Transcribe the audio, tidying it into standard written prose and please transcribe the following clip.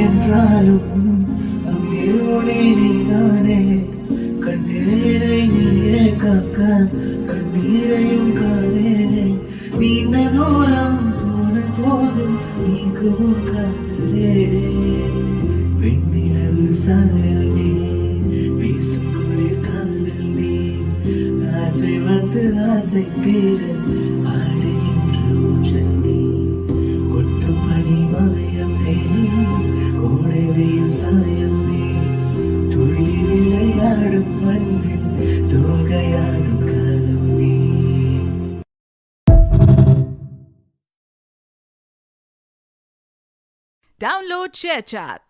என்றாலும் அங்கே ஒளி நீதானே. கண்ணீரை நீயே காக்க கண்ணீரையும் காணேனே. நீண்ட தூரம் போன போதும் நீங்கும் காதலே. வெண்ணிலவு சாரல் நீ வீசும் குளிர் காதல் நீ. ஆசை வந்து ஆசை தீர ஆடுகின்ற ஊற்றல் நீ. கொட்டும் பனி மயம் நீ கோடை வெயில் சாயம் நீ. துள்ளி விளையாடும் மண்ணில் தோகையாடும் காலம் நீ. Download ShareChat.